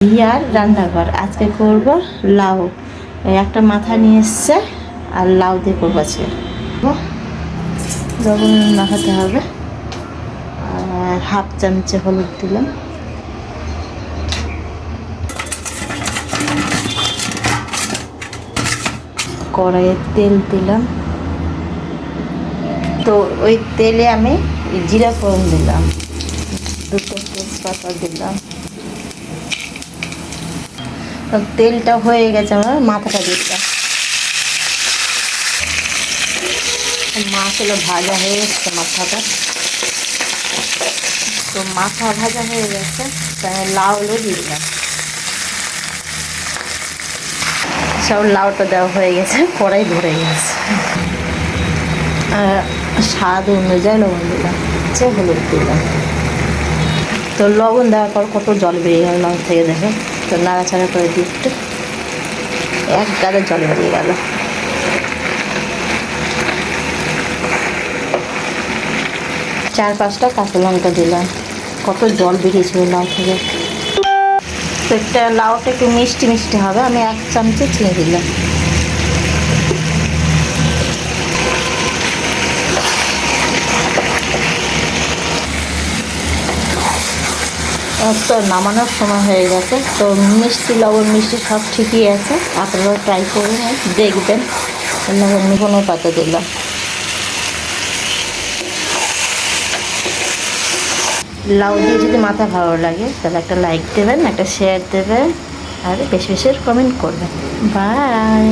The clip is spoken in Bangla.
ইয়ার রান্নাঘর আজকে করব লাউ। একটা মাথা নিয়ে এসছে আর লাউ দিয়ে করবো আজকে। লবণ মাখাতে হবে আর হাফ চামচে হলুদ দিলাম, কড়াইয়ে তেল দিলাম। তো ওই তেলে আমি জিরা ফোড়ন দিলাম, দুটো তেজপাতা দিলাম। তেলটা হয়ে গেছে, আমার মাথাটা দিলাম। মাছগুলো ভাজা হয়ে গেছে, মাথাটা তো মাথা ভাজা হয়ে গেছে, তাই লাউগুলো দিয়ে দিলাম। সব লাউটা দেওয়া হয়ে গেছে, কড়াই ধরে গেছে। স্বাদ অনুযায়ী লবণ দিলাম, হলুদ দিলাম। তো লবণ দেওয়ার পর কত জল বেরিয়ে গেল লাউ থেকে, দেখে। তো নাড়াচাড়া করে দিয়ে একটু এক গাদা জল বেরিয়ে গেল। চার পাঁচটা কাঁচা লঙ্কা দিলাম, কত জল বেরিয়েছিল লাউ থেকে। তো একটা লাউটা একটু মিষ্টি মিষ্টি হবে, আমি এক চামচে চিনি দিলাম। তো নামানোর সময় হয়ে গেছে। তো মিষ্টি লবণ মিষ্টি সব ঠিকই আছে, আপনারাও ট্রাই করে দেখবেন। কোনো পাতা দিলাম। লাউ দিয়ে যদি মাথা ভালো লাগে তাহলে একটা লাইক দেবেন, একটা শেয়ার দেবেন, আর বেশি বেশি কমেন্ট করবেন। বাই।